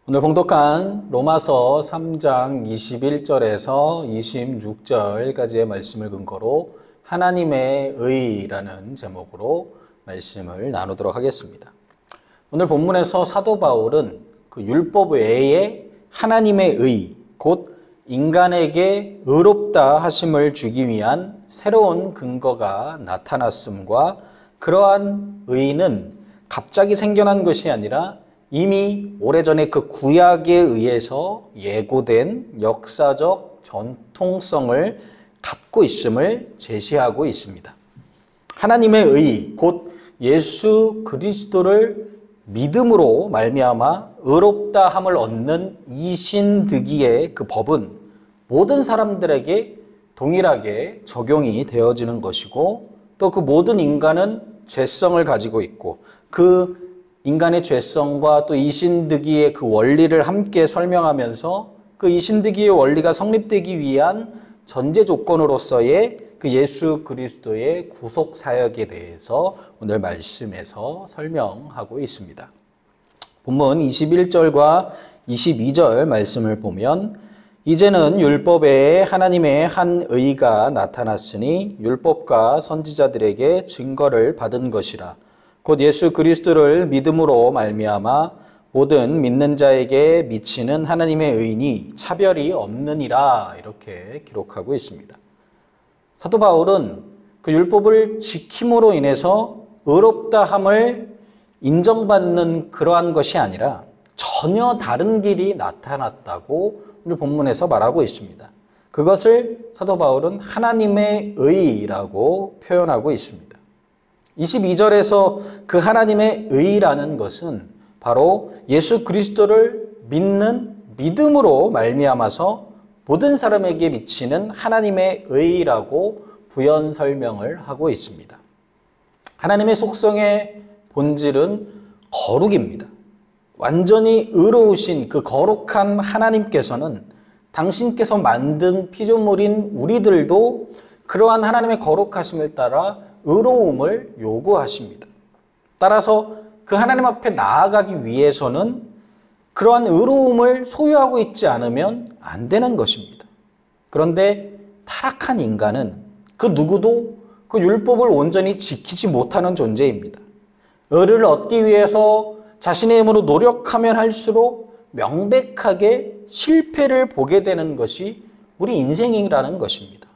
오늘 봉독한 로마서 3장 21절에서 26절까지의 말씀을 근거로 하나님의 의라는 제목으로 말씀을 나누도록 하겠습니다. 오늘 본문에서 사도 바울은 그 율법 외에 하나님의 의, 곧 인간에게 의롭다 하심을 주기 위한 새로운 근거가 나타났음과 그러한 의는 갑자기 생겨난 것이 아니라 이미 오래전에 그 구약에 의해서 예고된 역사적 전통성을 갖고 있음을 제시하고 있습니다. 하나님의 의, 곧 예수 그리스도를 믿음으로 말미암아 의롭다 함을 얻는 이신득이의 그 법은 모든 사람들에게 동일하게 적용이 되어지는 것이고, 또 그 모든 인간은 죄성을 가지고 있고, 그 인간의 죄성과 또 이신득이의 그 원리를 함께 설명하면서 그 이신득이의 원리가 성립되기 위한 전제 조건으로서의 그 예수 그리스도의 구속 사역에 대해서 오늘 말씀에서 설명하고 있습니다. 본문 21절과 22절 말씀을 보면, 이제는 율법에 하나님의 한 의가 나타났으니 율법과 선지자들에게 증거를 받은 것이라. 곧 예수 그리스도를 믿음으로 말미암아 모든 믿는 자에게 미치는 하나님의 의니 차별이 없느니라, 이렇게 기록하고 있습니다. 사도 바울은 그 율법을 지킴으로 인해서 의롭다 함을 인정받는 그러한 것이 아니라 전혀 다른 길이 나타났다고 오늘 본문에서 말하고 있습니다. 그것을 사도 바울은 하나님의 의라고 표현하고 있습니다. 22절에서 그 하나님의 의라는 것은 바로 예수 그리스도를 믿는 믿음으로 말미암아서 모든 사람에게 미치는 하나님의 의라고 부연 설명을 하고 있습니다. 하나님의 속성의 본질은 거룩입니다. 완전히 의로우신 그 거룩한 하나님께서는 당신께서 만든 피조물인 우리들도 그러한 하나님의 거룩하심을 따라 의로움을 요구하십니다. 따라서 그 하나님 앞에 나아가기 위해서는 그러한 의로움을 소유하고 있지 않으면 안 되는 것입니다. 그런데 타락한 인간은 그 누구도 그 율법을 온전히 지키지 못하는 존재입니다. 의를 얻기 위해서 자신의 힘으로 노력하면 할수록 명백하게 실패를 보게 되는 것이 우리 인생이라는 것입니다.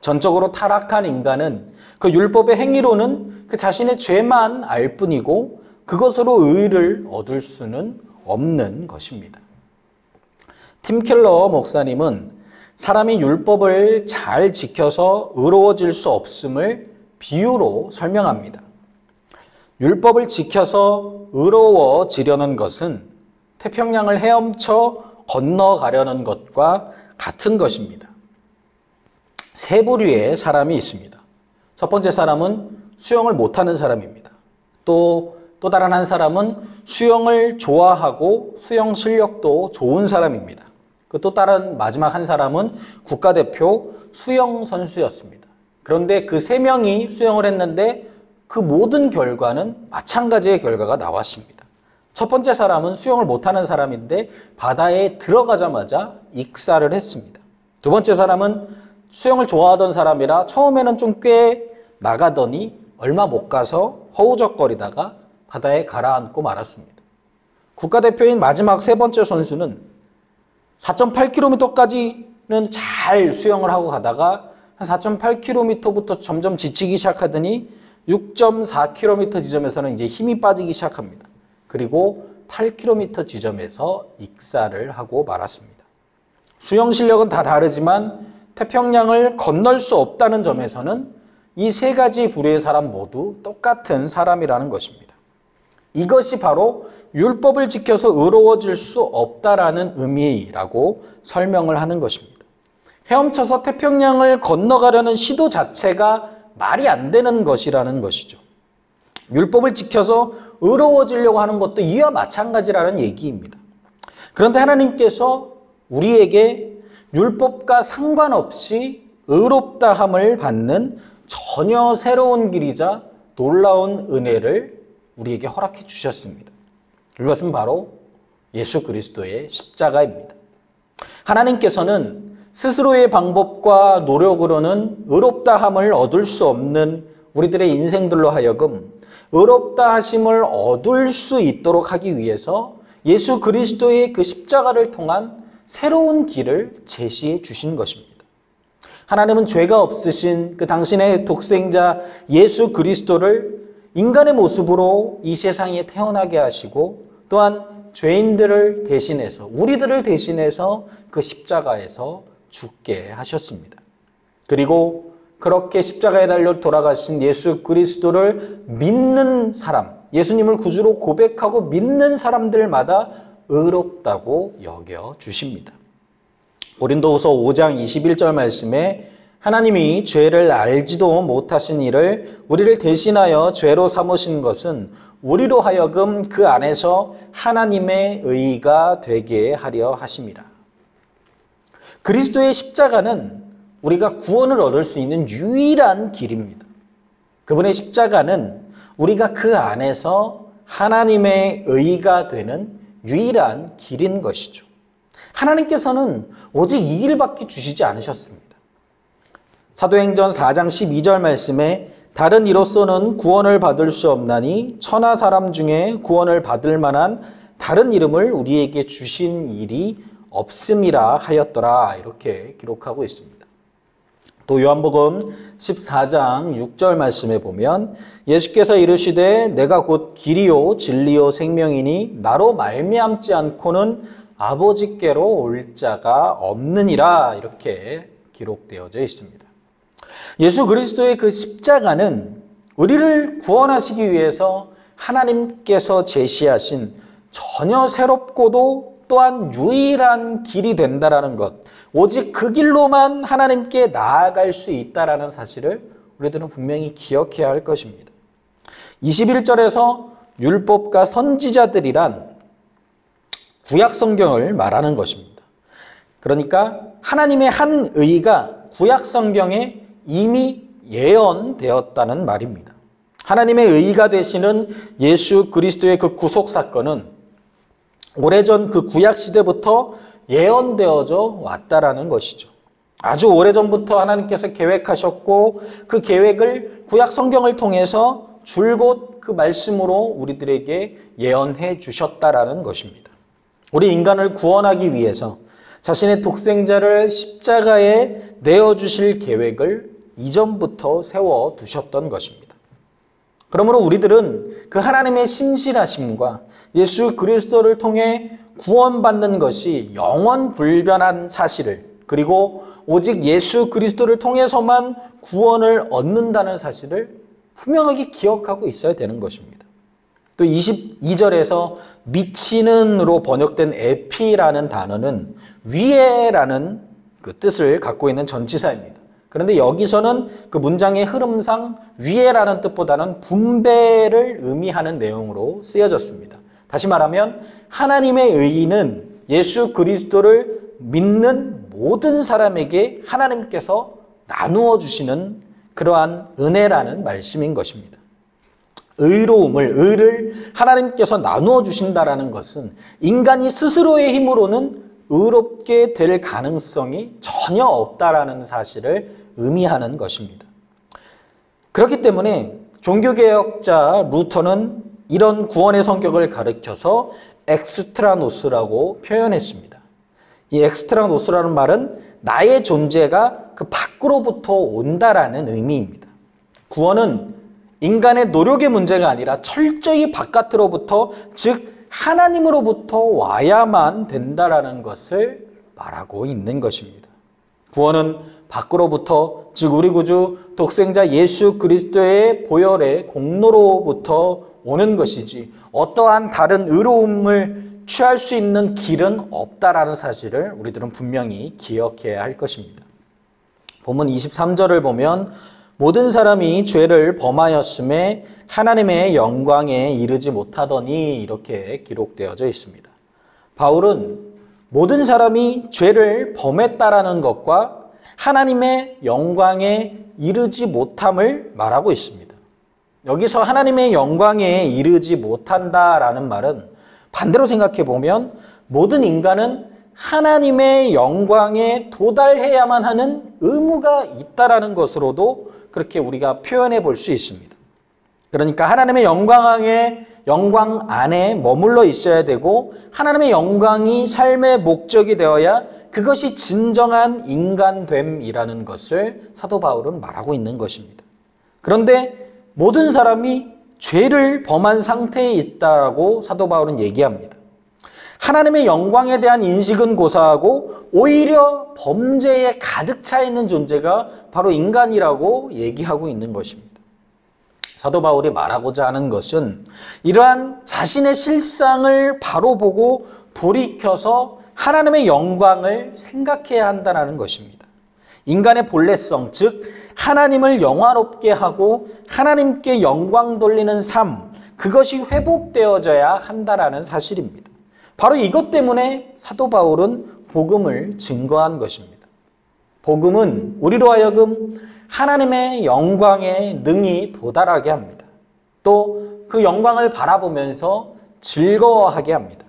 전적으로 타락한 인간은 그 율법의 행위로는 그 자신의 죄만 알 뿐이고 그것으로 의를 얻을 수는 없는 것입니다. 팀 켈러 목사님은 사람이 율법을 잘 지켜서 의로워질 수 없음을 비유로 설명합니다. 율법을 지켜서 의로워지려는 것은 태평양을 헤엄쳐 건너가려는 것과 같은 것입니다. 세 부류의 사람이 있습니다. 첫 번째 사람은 수영을 못하는 사람입니다. 또 다른 한 사람은 수영을 좋아하고 수영 실력도 좋은 사람입니다. 또 다른 마지막 한 사람은 국가대표 수영 선수였습니다. 그런데 그 세 명이 수영을 했는데 그 모든 결과는 마찬가지의 결과가 나왔습니다. 첫 번째 사람은 수영을 못하는 사람인데 바다에 들어가자마자 익사를 했습니다. 두 번째 사람은 수영을 좋아하던 사람이라 처음에는 좀 꽤 나가더니 얼마 못 가서 허우적거리다가 바다에 가라앉고 말았습니다. 국가대표인 마지막 세 번째 선수는 4.8km까지는 잘 수영을 하고 가다가 한 4.8km부터 점점 지치기 시작하더니 6.4km 지점에서는 이제 힘이 빠지기 시작합니다. 그리고 8km 지점에서 익사를 하고 말았습니다. 수영 실력은 다 다르지만 태평양을 건널 수 없다는 점에서는 이 세 가지 부류의 사람 모두 똑같은 사람이라는 것입니다. 이것이 바로 율법을 지켜서 의로워질 수 없다라는 의미라고 설명을 하는 것입니다. 헤엄쳐서 태평양을 건너가려는 시도 자체가 말이 안 되는 것이라는 것이죠. 율법을 지켜서 의로워지려고 하는 것도 이와 마찬가지라는 얘기입니다. 그런데 하나님께서 우리에게 율법과 상관없이 의롭다함을 받는 전혀 새로운 길이자 놀라운 은혜를 우리에게 허락해 주셨습니다. 그것은 바로 예수 그리스도의 십자가입니다. 하나님께서는 스스로의 방법과 노력으로는 의롭다함을 얻을 수 없는 우리들의 인생들로 하여금 의롭다 하심을 얻을 수 있도록 하기 위해서 예수 그리스도의 그 십자가를 통한 새로운 길을 제시해 주신 것입니다. 하나님은 죄가 없으신 그 당신의 독생자 예수 그리스도를 인간의 모습으로 이 세상에 태어나게 하시고 또한 죄인들을 대신해서 우리들을 대신해서 그 십자가에서 죽게 하셨습니다. 그리고 그렇게 십자가에 달려 돌아가신 예수 그리스도를 믿는 사람, 예수님을 구주로 고백하고 믿는 사람들마다 의롭다고 여겨 주십니다. 고린도후서 5장 21절 말씀에 하나님이 죄를 알지도 못하신 이를 우리를 대신하여 죄로 삼으신 것은 우리로 하여금 그 안에서 하나님의 의가 되게 하려 하심이라. 그리스도의 십자가는 우리가 구원을 얻을 수 있는 유일한 길입니다. 그분의 십자가는 우리가 그 안에서 하나님의 의가 되는 유일한 길인 것이죠. 하나님께서는 오직 이 길밖에 주시지 않으셨습니다. 사도행전 4장 12절 말씀에 다른 이로서는 구원을 받을 수 없나니 천하 사람 중에 구원을 받을 만한 다른 이름을 우리에게 주신 일이 없음이라 하였더라, 이렇게 기록하고 있습니다. 또 요한복음 14장 6절 말씀에 보면 예수께서 이르시되 내가 곧 길이요 진리요 생명이니 나로 말미암지 않고는 아버지께로 올 자가 없느니라, 이렇게 기록되어져 있습니다. 예수 그리스도의 그 십자가는 우리를 구원하시기 위해서 하나님께서 제시하신 전혀 새롭고도 또한 유일한 길이 된다라는 것, 오직 그 길로만 하나님께 나아갈 수 있다라는 사실을 우리들은 분명히 기억해야 할 것입니다. 21절에서 율법과 선지자들이란 구약 성경을 말하는 것입니다. 그러니까 하나님의 한 의가 구약 성경에 이미 예언되었다는 말입니다. 하나님의 의가 되시는 예수 그리스도의 그 구속 사건은 오래전 그 구약 시대부터 예언되어져 왔다라는 것이죠. 아주 오래전부터 하나님께서 계획하셨고 그 계획을 구약 성경을 통해서 줄곧 그 말씀으로 우리들에게 예언해 주셨다라는 것입니다. 우리 인간을 구원하기 위해서 자신의 독생자를 십자가에 내어주실 계획을 이전부터 세워두셨던 것입니다. 그러므로 우리들은 그 하나님의 신실하심과 예수 그리스도를 통해 구원받는 것이 영원불변한 사실을, 그리고 오직 예수 그리스도를 통해서만 구원을 얻는다는 사실을 분명하게 기억하고 있어야 되는 것입니다. 또 22절에서 미치는으로 번역된 에피라는 단어는 위에라는 그 뜻을 갖고 있는 전치사입니다. 그런데 여기서는 그 문장의 흐름상 위에라는 뜻보다는 분배를 의미하는 내용으로 쓰여졌습니다. 다시 말하면 하나님의 의는 예수 그리스도를 믿는 모든 사람에게 하나님께서 나누어 주시는 그러한 은혜라는 말씀인 것입니다. 의를 하나님께서 나누어 주신다라는 것은 인간이 스스로의 힘으로는 의롭게 될 가능성이 전혀 없다라는 사실을 의미하는 것입니다. 그렇기 때문에 종교개혁자 루터는 이런 구원의 성격을 가르쳐서 엑스트라노스라고 표현했습니다. 이 엑스트라노스라는 말은 나의 존재가 그 밖으로부터 온다라는 의미입니다. 구원은 인간의 노력의 문제가 아니라 철저히 바깥으로부터, 즉 하나님으로부터 와야만 된다라는 것을 말하고 있는 것입니다. 구원은 밖으로부터, 즉 우리 구주 독생자 예수 그리스도의 보혈의 공로로부터 오는 것이지 어떠한 다른 의로움을 취할 수 있는 길은 없다라는 사실을 우리들은 분명히 기억해야 할 것입니다. 본문 23절을 보면 모든 사람이 죄를 범하였음에 하나님의 영광에 이르지 못하더니, 이렇게 기록되어져 있습니다. 바울은 모든 사람이 죄를 범했다라는 것과 하나님의 영광에 이르지 못함을 말하고 있습니다. 여기서 하나님의 영광에 이르지 못한다라는 말은 반대로 생각해 보면 모든 인간은 하나님의 영광에 도달해야만 하는 의무가 있다라는 것으로도 그렇게 우리가 표현해 볼 수 있습니다. 그러니까 하나님의 영광 안에 머물러 있어야 되고 하나님의 영광이 삶의 목적이 되어야 그것이 진정한 인간됨이라는 것을 사도 바울은 말하고 있는 것입니다. 그런데 모든 사람이 죄를 범한 상태에 있다라고 사도 바울은 얘기합니다. 하나님의 영광에 대한 인식은 고사하고 오히려 범죄에 가득 차 있는 존재가 바로 인간이라고 얘기하고 있는 것입니다. 사도 바울이 말하고자 하는 것은 이러한 자신의 실상을 바로 보고 돌이켜서 하나님의 영광을 생각해야 한다는 것입니다. 인간의 본래성, 즉 하나님을 영화롭게 하고 하나님께 영광 돌리는 삶, 그것이 회복되어져야 한다는 사실입니다. 바로 이것 때문에 사도 바울은 복음을 증거한 것입니다. 복음은 우리로 하여금 하나님의 영광에 능히 도달하게 합니다. 또 그 영광을 바라보면서 즐거워하게 합니다.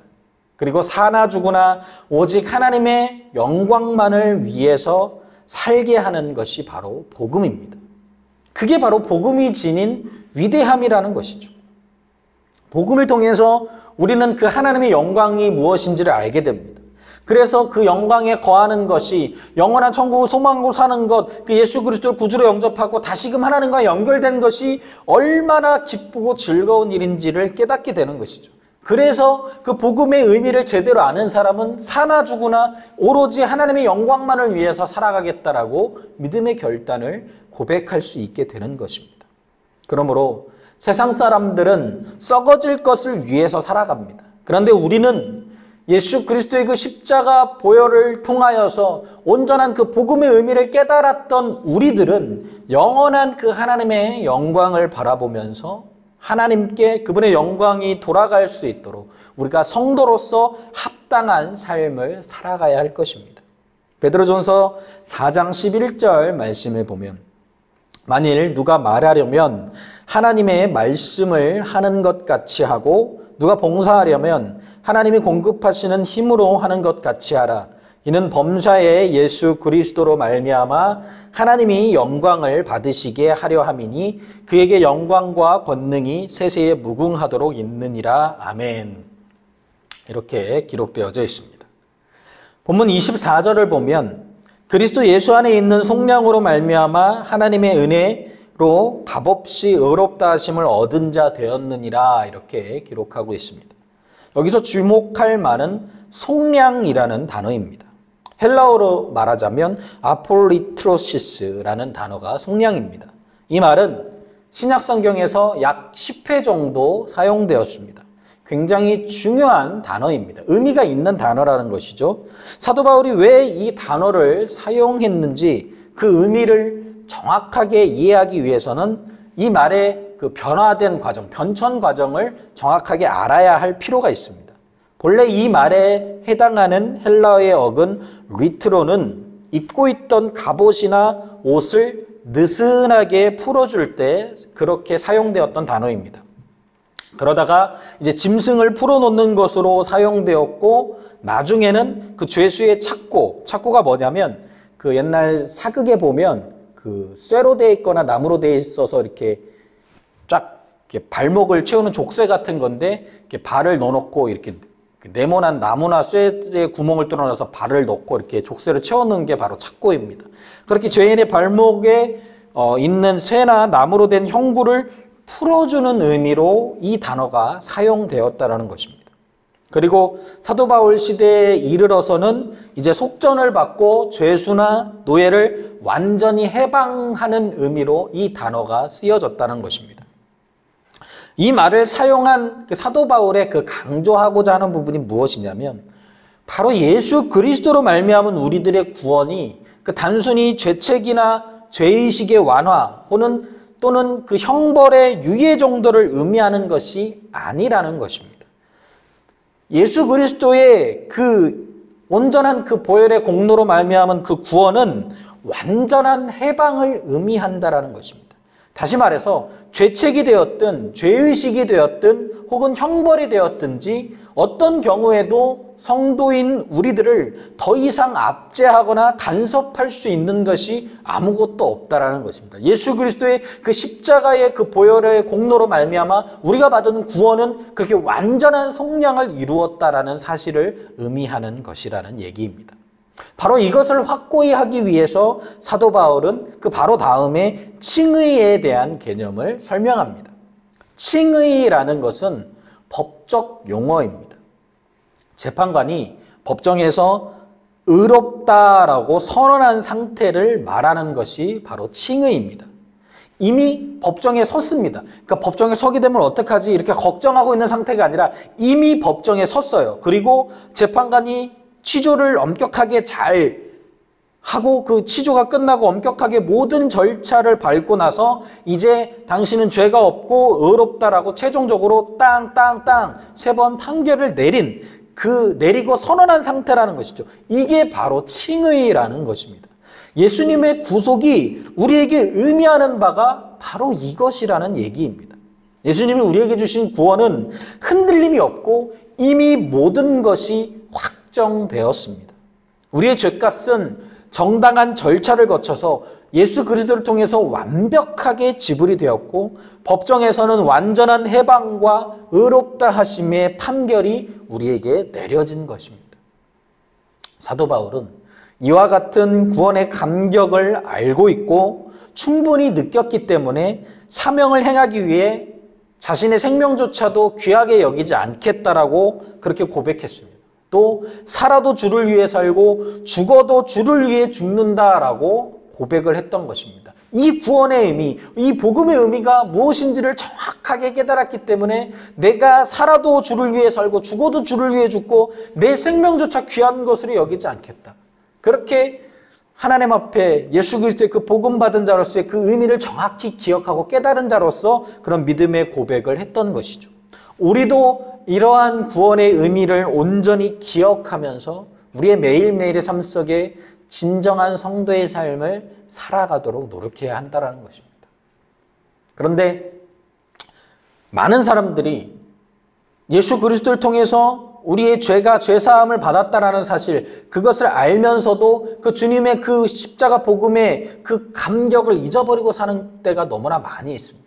그리고 사나 죽으나 오직 하나님의 영광만을 위해서 살게 하는 것이 바로 복음입니다. 그게 바로 복음이 지닌 위대함이라는 것이죠. 복음을 통해서 우리는 그 하나님의 영광이 무엇인지를 알게 됩니다. 그래서 그 영광에 거하는 것이 영원한 천국을 소망하고 사는 것, 그 예수 그리스도를 구주로 영접하고 다시금 하나님과 연결된 것이 얼마나 기쁘고 즐거운 일인지를 깨닫게 되는 것이죠. 그래서 그 복음의 의미를 제대로 아는 사람은 사나 죽으나 오로지 하나님의 영광만을 위해서 살아가겠다라고 믿음의 결단을 고백할 수 있게 되는 것입니다. 그러므로 세상 사람들은 썩어질 것을 위해서 살아갑니다. 그런데 우리는 예수 그리스도의 그 십자가 보혈을 통하여서 온전한 그 복음의 의미를 깨달았던 우리들은 영원한 그 하나님의 영광을 바라보면서 하나님께 그분의 영광이 돌아갈 수 있도록 우리가 성도로서 합당한 삶을 살아가야 할 것입니다. 베드로전서 4장 11절 말씀을 보면 만일 누가 말하려면 하나님의 말씀을 하는 것 같이 하고 누가 봉사하려면 하나님이 공급하시는 힘으로 하는 것 같이 하라. 이는 범사에 예수 그리스도로 말미암아 하나님이 영광을 받으시게 하려 함이니 그에게 영광과 권능이 세세에 무궁하도록 있느니라. 아멘. 이렇게 기록되어져 있습니다. 본문 24절을 보면 그리스도 예수 안에 있는 속량으로 말미암아 하나님의 은혜로 값없이 의롭다 하심을 얻은 자 되었느니라. 이렇게 기록하고 있습니다. 여기서 주목할 말은 속량이라는 단어입니다. 헬라어로 말하자면 아폴리트로시스라는 단어가 속량입니다. 이 말은 신약 성경에서 약 10회 정도 사용되었습니다. 굉장히 중요한 단어입니다. 의미가 있는 단어라는 것이죠. 사도 바울이 왜 이 단어를 사용했는지 그 의미를 정확하게 이해하기 위해서는 이 말의 그 변화된 과정, 변천 과정을 정확하게 알아야 할 필요가 있습니다. 본래 이 말에 해당하는 헬라어의 어근 리트로는 입고 있던 갑옷이나 옷을 느슨하게 풀어줄 때 그렇게 사용되었던 단어입니다. 그러다가 이제 짐승을 풀어놓는 것으로 사용되었고 나중에는 그 죄수의 착고가 뭐냐면 그 옛날 사극에 보면 그 쇠로 되어 있거나 나무로 되어 있어서 이렇게 쫙 이렇게 발목을 채우는 족쇄 같은 건데 이렇게 발을 넣어놓고 이렇게 네모난 나무나 쇠에 구멍을 뚫어놔서 발을 넣고 이렇게 족쇄를 채워넣는 게 바로 착고입니다. 그렇게 죄인의 발목에 있는 쇠나 나무로 된 형구를 풀어주는 의미로 이 단어가 사용되었다는 것입니다. 그리고 사도 바울 시대에 이르러서는 이제 속전을 받고 죄수나 노예를 완전히 해방하는 의미로 이 단어가 쓰여졌다는 것입니다. 이 말을 사용한 사도 바울의 그 강조하고자 하는 부분이 무엇이냐면 바로 예수 그리스도로 말미암은 우리들의 구원이 그 단순히 죄책이나 죄의식의 완화 또는 그 형벌의 유예 정도를 의미하는 것이 아니라는 것입니다. 예수 그리스도의 그 온전한 그 보혈의 공로로 말미암은 그 구원은 완전한 해방을 의미한다라는 것입니다. 다시 말해서 죄책이 되었든 죄의식이 되었든 혹은 형벌이 되었든지 어떤 경우에도 성도인 우리들을 더 이상 압제하거나 간섭할 수 있는 것이 아무것도 없다라는 것입니다. 예수 그리스도의 그 십자가의 그 보혈의 공로로 말미암아 우리가 받은 구원은 그렇게 완전한 속량을 이루었다라는 사실을 의미하는 것이라는 얘기입니다. 바로 이것을 확고히 하기 위해서 사도 바울은 그 바로 다음에 칭의에 대한 개념을 설명합니다. 칭의라는 것은 법적 용어입니다. 재판관이 법정에서 의롭다라고 선언한 상태를 말하는 것이 바로 칭의입니다. 이미 법정에 섰습니다. 그러니까 법정에 서게 되면 어떡하지? 이렇게 걱정하고 있는 상태가 아니라 이미 법정에 섰어요. 그리고 재판관이 취조를 엄격하게 잘 하고 그 취조가 끝나고 엄격하게 모든 절차를 밟고 나서 이제 당신은 죄가 없고 의롭다라고 최종적으로 땅땅땅 3번 판결을 내리고 선언한 상태라는 것이죠. 이게 바로 칭의라는 것입니다. 예수님의 구속이 우리에게 의미하는 바가 바로 이것이라는 얘기입니다. 예수님이 우리에게 주신 구원은 흔들림이 없고 이미 모든 것이 확정되었습니다. 우리의 죄값은 정당한 절차를 거쳐서 예수 그리스도를 통해서 완벽하게 지불이 되었고 법정에서는 완전한 해방과 의롭다 하심의 판결이 우리에게 내려진 것입니다. 사도 바울은 이와 같은 구원의 감격을 알고 있고 충분히 느꼈기 때문에 사명을 행하기 위해 자신의 생명조차도 귀하게 여기지 않겠다라고 그렇게 고백했습니다. 또 살아도 주를 위해 살고 죽어도 주를 위해 죽는다라고 고백을 했던 것입니다. 이 구원의 의미, 이 복음의 의미가 무엇인지를 정확하게 깨달았기 때문에 내가 살아도 주를 위해 살고 죽어도 주를 위해 죽고 내 생명조차 귀한 것으로 여기지 않겠다. 그렇게 하나님 앞에 예수 그리스도의 그 복음 받은 자로서의 그 의미를 정확히 기억하고 깨달은 자로서 그런 믿음의 고백을 했던 것이죠. 우리도 이러한 구원의 의미를 온전히 기억하면서 우리의 매일매일의 삶 속에 진정한 성도의 삶을 살아가도록 노력해야 한다는 것입니다. 그런데 많은 사람들이 예수 그리스도를 통해서 우리의 죄가 죄사함을 받았다라는 사실, 그것을 알면서도 그 주님의 그 십자가 복음의 그 감격을 잊어버리고 사는 때가 너무나 많이 있습니다.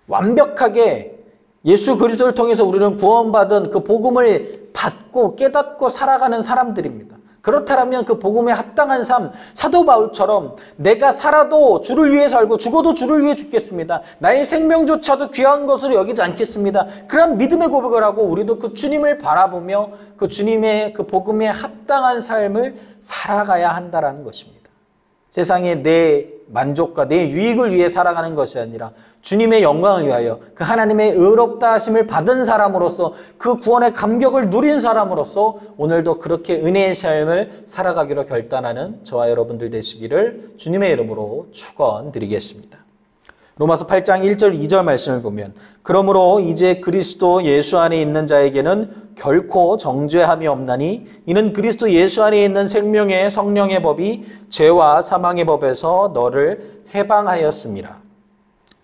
완벽하게 예수 그리스도를 통해서 우리는 구원받은 그 복음을 받고 깨닫고 살아가는 사람들입니다. 그렇다면 그 복음에 합당한 삶, 사도 바울처럼 내가 살아도 주를 위해 살고 죽어도 주를 위해 죽겠습니다. 나의 생명조차도 귀한 것으로 여기지 않겠습니다. 그런 믿음의 고백을 하고 우리도 그 주님을 바라보며 그 주님의 그 복음에 합당한 삶을 살아가야 한다는 것입니다. 세상에 내 만족과 내 유익을 위해 살아가는 것이 아니라 주님의 영광을 위하여 그 하나님의 의롭다 하심을 받은 사람으로서 그 구원의 감격을 누린 사람으로서 오늘도 그렇게 은혜의 삶을 살아가기로 결단하는 저와 여러분들 되시기를 주님의 이름으로 축원드리겠습니다. 로마서 8장 1절 2절 말씀을 보면 그러므로 이제 그리스도 예수 안에 있는 자에게는 결코 정죄함이 없나니 이는 그리스도 예수 안에 있는 생명의 성령의 법이 죄와 사망의 법에서 너를 해방하였습니다.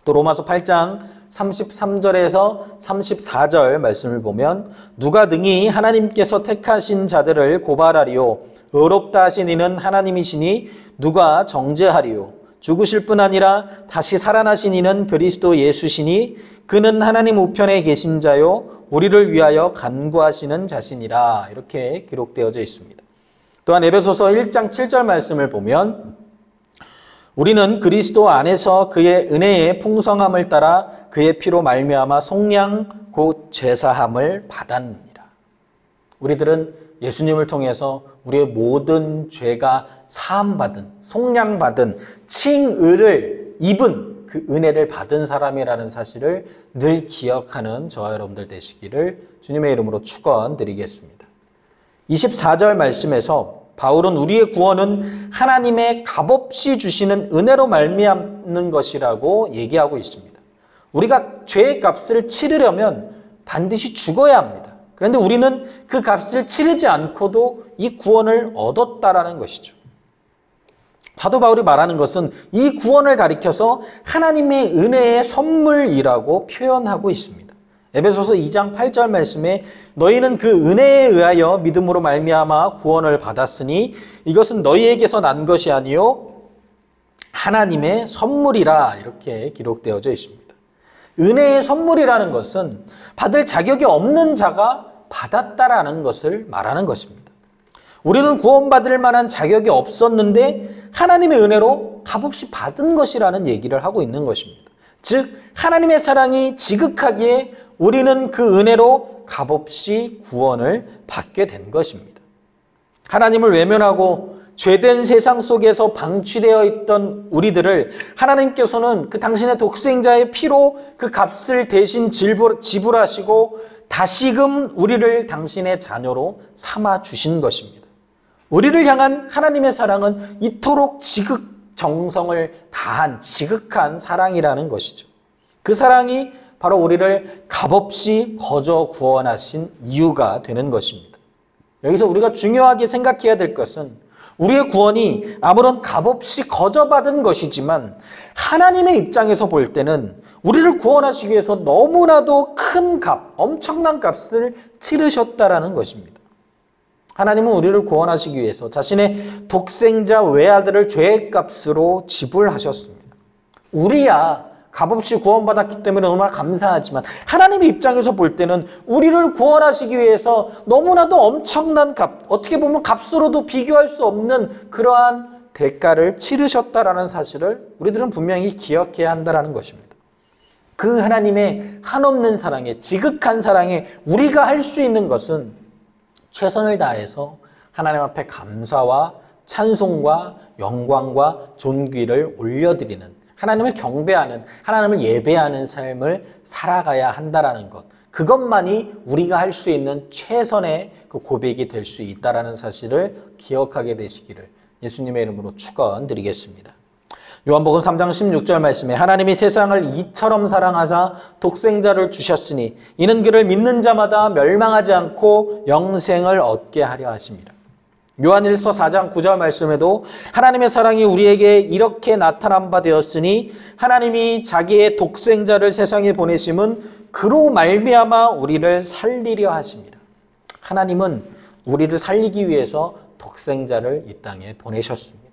또 로마서 8장 33절에서 34절 말씀을 보면 누가 능히 하나님께서 택하신 자들을 고발하리요 의롭다 하신 이는 하나님이시니 누가 정죄하리요 죽으실 뿐 아니라 다시 살아나신 이는 그리스도 예수시니 그는 하나님 우편에 계신 자요 우리를 위하여 간구하시는 자신이라 이렇게 기록되어져 있습니다. 또한 에베소서 1장 7절 말씀을 보면 우리는 그리스도 안에서 그의 은혜의 풍성함을 따라 그의 피로 말미암아 속량 곧 죄사함을 받았느니라. 우리들은 예수님을 통해서 우리의 모든 죄가 사함받은, 속량받은, 칭의를 입은 그 은혜를 받은 사람이라는 사실을 늘 기억하는 저와 여러분들 되시기를 주님의 이름으로 축원드리겠습니다. 24절 말씀에서 바울은 우리의 구원은 하나님의 값없이 주시는 은혜로 말미암는 것이라고 얘기하고 있습니다. 우리가 죄의 값을 치르려면 반드시 죽어야 합니다. 그런데 우리는 그 값을 치르지 않고도 이 구원을 얻었다라는 것이죠. 사도 바울이 말하는 것은 이 구원을 가리켜서 하나님의 은혜의 선물이라고 표현하고 있습니다. 에베소서 2장 8절 말씀에 너희는 그 은혜에 의하여 믿음으로 말미암아 구원을 받았으니 이것은 너희에게서 난 것이 아니요 하나님의 선물이라 이렇게 기록되어져 있습니다. 은혜의 선물이라는 것은 받을 자격이 없는 자가 받았다라는 것을 말하는 것입니다. 우리는 구원받을 만한 자격이 없었는데 하나님의 은혜로 값없이 받은 것이라는 얘기를 하고 있는 것입니다. 즉 하나님의 사랑이 지극하기에 우리는 그 은혜로 값없이 구원을 받게 된 것입니다. 하나님을 외면하고 죄된 세상 속에서 방치되어 있던 우리들을 하나님께서는 그 당신의 독생자의 피로 그 값을 대신 지불하시고 다시금 우리를 당신의 자녀로 삼아 주신 것입니다. 우리를 향한 하나님의 사랑은 이토록 정성을 다한 지극한 사랑이라는 것이죠. 그 사랑이 바로 우리를 값없이 거저 구원하신 이유가 되는 것입니다. 여기서 우리가 중요하게 생각해야 될 것은 우리의 구원이 아무런 값없이 거저 받은 것이지만 하나님의 입장에서 볼 때는 우리를 구원하시기 위해서 너무나도 큰 값, 엄청난 값을 치르셨다라는 것입니다. 하나님은 우리를 구원하시기 위해서 자신의 독생자 외아들을 죄의 값으로 지불하셨습니다. 우리야 값없이 구원받았기 때문에 너무나 감사하지만 하나님의 입장에서 볼 때는 우리를 구원하시기 위해서 너무나도 엄청난 값, 어떻게 보면 값으로도 비교할 수 없는 그러한 대가를 치르셨다라는 사실을 우리들은 분명히 기억해야 한다는 것입니다. 그 하나님의 한없는 사랑에, 지극한 사랑에 우리가 할 수 있는 것은 최선을 다해서 하나님 앞에 감사와 찬송과 영광과 존귀를 올려드리는, 하나님을 경배하는, 하나님을 예배하는 삶을 살아가야 한다는 것, 그것만이 우리가 할 수 있는 최선의 그 고백이 될 수 있다는 사실을 기억하게 되시기를 예수님의 이름으로 축원드리겠습니다. 요한복음 3장 16절 말씀에 하나님이 세상을 이처럼 사랑하사 독생자를 주셨으니 이는 그를 믿는 자마다 멸망하지 않고 영생을 얻게 하려 하심이라. 요한일서 4장 9절 말씀에도 하나님의 사랑이 우리에게 이렇게 나타난 바 되었으니 하나님이 자기의 독생자를 세상에 보내심은 그로 말미암아 우리를 살리려 하심이라. 하나님은 우리를 살리기 위해서 독생자를 이 땅에 보내셨습니다.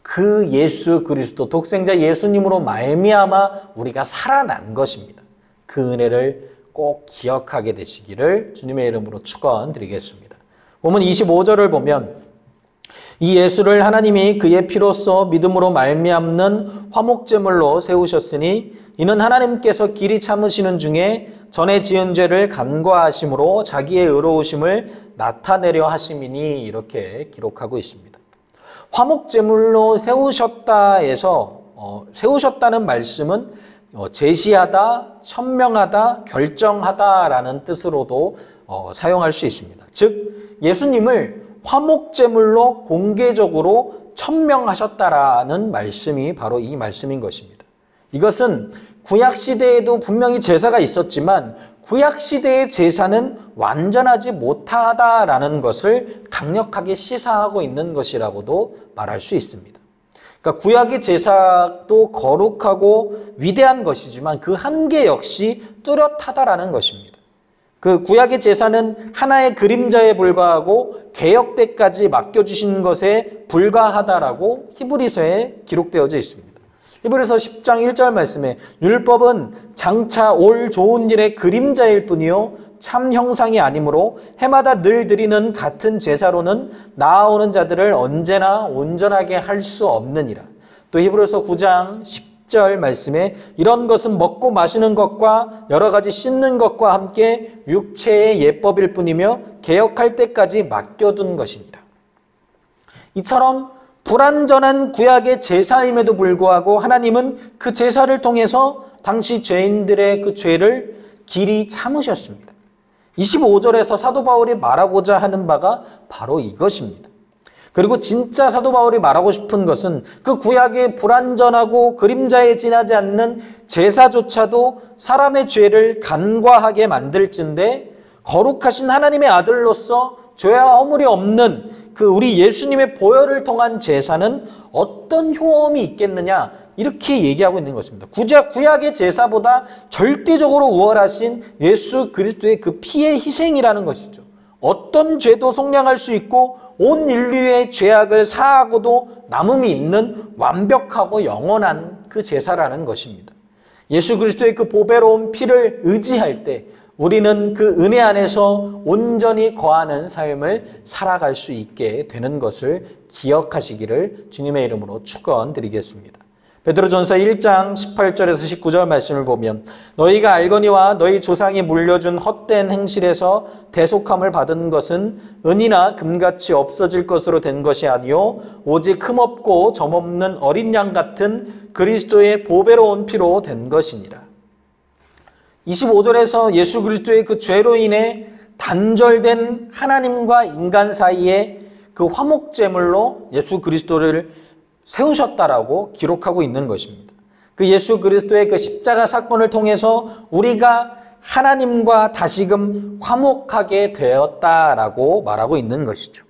그 예수 그리스도 독생자 예수님으로 말미암아 우리가 살아난 것입니다. 그 은혜를 꼭 기억하게 되시기를 주님의 이름으로 축원드리겠습니다. 보면 25절을 보면 이 예수를 하나님이 그의 피로써 믿음으로 말미암는 화목제물로 세우셨으니 이는 하나님께서 길이 참으시는 중에 전에 지은 죄를 간과하심으로 자기의 의로우심을 나타내려 하심이니 이렇게 기록하고 있습니다. 화목제물로 세우셨다에서 세우셨다는 말씀은 제시하다, 천명하다, 결정하다라는 뜻으로도 사용할 수 있습니다. 즉 예수님을 화목제물로 공개적으로 천명하셨다라는 말씀이 바로 이 말씀인 것입니다. 이것은 구약시대에도 분명히 제사가 있었지만 구약시대의 제사는 완전하지 못하다라는 것을 강력하게 시사하고 있는 것이라고도 말할 수 있습니다. 그러니까 구약의 제사도 거룩하고 위대한 것이지만 그 한계 역시 뚜렷하다라는 것입니다. 그 구약의 제사는 하나의 그림자에 불과하고 개역 때까지 맡겨주신 것에 불과하다라고 히브리서에 기록되어져 있습니다. 히브리서 10장 1절 말씀에 율법은 장차 올 좋은 일의 그림자일 뿐이요 참 형상이 아니므로 해마다 늘 드리는 같은 제사로는 나아오는 자들을 언제나 온전하게 할 수 없느니라. 또 히브리서 9장 10절 말씀에 이런 것은 먹고 마시는 것과 여러 가지 씻는 것과 함께 육체의 예법일 뿐이며 개역할 때까지 맡겨둔 것이니라. 이처럼 불완전한 구약의 제사임에도 불구하고 하나님은 그 제사를 통해서 당시 죄인들의 그 죄를 길이 참으셨습니다. 25절에서 사도 바울이 말하고자 하는 바가 바로 이것입니다. 그리고 진짜 사도 바울이 말하고 싶은 것은 그 구약의 불완전하고 그림자에 지나지 않는 제사조차도 사람의 죄를 간과하게 만들진데 거룩하신 하나님의 아들로서 죄와 허물이 없는 그 우리 예수님의 보혈을 통한 제사는 어떤 효험이 있겠느냐, 이렇게 얘기하고 있는 것입니다. 구약의 제사보다 절대적으로 우월하신 예수 그리스도의 그 피의 희생이라는 것이죠. 어떤 죄도 속량할 수 있고 온 인류의 죄악을 사하고도 남음이 있는 완벽하고 영원한 그 제사라는 것입니다. 예수 그리스도의 그 보배로운 피를 의지할 때 우리는 그 은혜 안에서 온전히 거하는 삶을 살아갈 수 있게 되는 것을 기억하시기를 주님의 이름으로 축원드리겠습니다. 베드로전서 1장 18절에서 19절 말씀을 보면 너희가 알거니와 너희 조상이 물려준 헛된 행실에서 대속함을 받은 것은 은이나 금같이 없어질 것으로 된 것이 아니요 오직 흠없고 점없는 어린 양 같은 그리스도의 보배로운 피로 된 것이니라. 25절에서 예수 그리스도의 그 죄로 인해 단절된 하나님과 인간 사이에 그 화목제물로 예수 그리스도를 세우셨다라고 기록하고 있는 것입니다. 그 예수 그리스도의 그 십자가 사건을 통해서 우리가 하나님과 다시금 화목하게 되었다라고 말하고 있는 것이죠.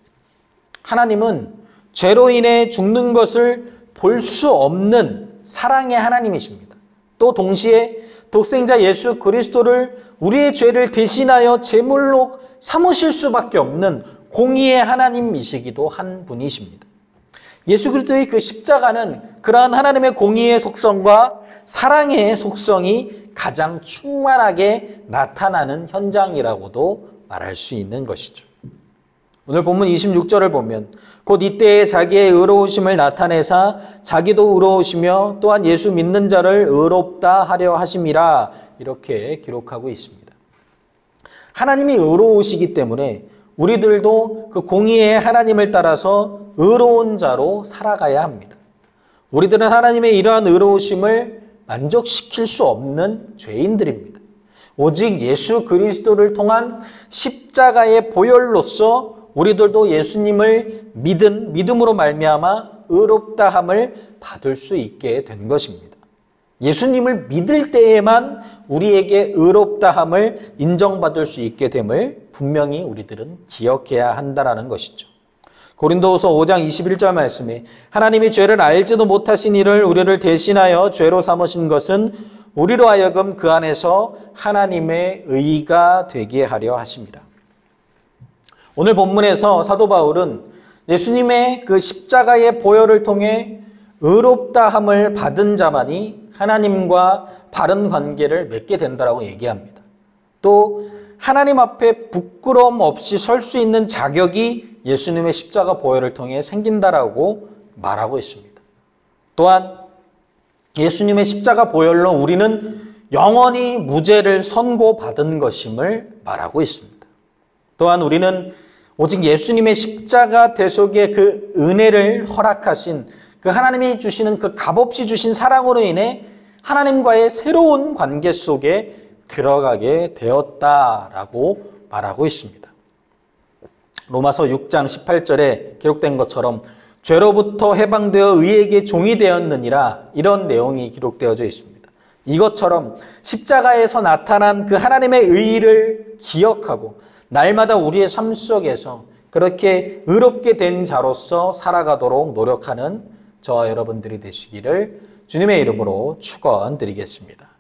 하나님은 죄로 인해 죽는 것을 볼 수 없는 사랑의 하나님이십니다. 또 동시에 독생자 예수 그리스도를 우리의 죄를 대신하여 제물로 삼으실 수밖에 없는 공의의 하나님이시기도 한 분이십니다. 예수 그리스도의 그 십자가는 그러한 하나님의 공의의 속성과 사랑의 속성이 가장 충만하게 나타나는 현장이라고도 말할 수 있는 것이죠. 오늘 본문 26절을 보면 곧 이때에 자기의 의로우심을 나타내사 자기도 의로우시며 또한 예수 믿는 자를 의롭다 하려 하심이라 이렇게 기록하고 있습니다. 하나님이 의로우시기 때문에 우리들도 그 공의의 하나님을 따라서 의로운 자로 살아가야 합니다. 우리들은 하나님의 이러한 의로우심을 만족시킬 수 없는 죄인들입니다. 오직 예수 그리스도를 통한 십자가의 보혈로서 우리들도 예수님을 믿음으로 말미암아 의롭다함을 받을 수 있게 된 것입니다. 예수님을 믿을 때에만 우리에게 의롭다함을 인정받을 수 있게 됨을 분명히 우리들은 기억해야 한다는 것이죠. 고린도후서 5장 21절 말씀에 하나님이 죄를 알지도 못하신 이를 우리를 대신하여 죄로 삼으신 것은 우리로 하여금 그 안에서 하나님의 의가 되게 하려 하십니다. 오늘 본문에서 사도 바울은 예수님의 그 십자가의 보혈을 통해 의롭다함을 받은 자만이 하나님과 바른 관계를 맺게 된다고 얘기합니다. 또 하나님 앞에 부끄러움 없이 설 수 있는 자격이 예수님의 십자가 보혈을 통해 생긴다라고 말하고 있습니다. 또한 예수님의 십자가 보혈로 우리는 영원히 무죄를 선고받은 것임을 말하고 있습니다. 또한 우리는 오직 예수님의 십자가 대속의 그 은혜를 허락하신 그 하나님이 주시는 그 값없이 주신 사랑으로 인해 하나님과의 새로운 관계 속에 들어가게 되었다라고 말하고 있습니다. 로마서 6장 18절에 기록된 것처럼 죄로부터 해방되어 의에게 종이 되었느니라 이런 내용이 기록되어져 있습니다. 이것처럼 십자가에서 나타난 그 하나님의 의를 기억하고 날마다 우리의 삶 속에서 그렇게 의롭게 된 자로서 살아가도록 노력하는 저와 여러분들이 되시기를 주님의 이름으로 축원드리겠습니다.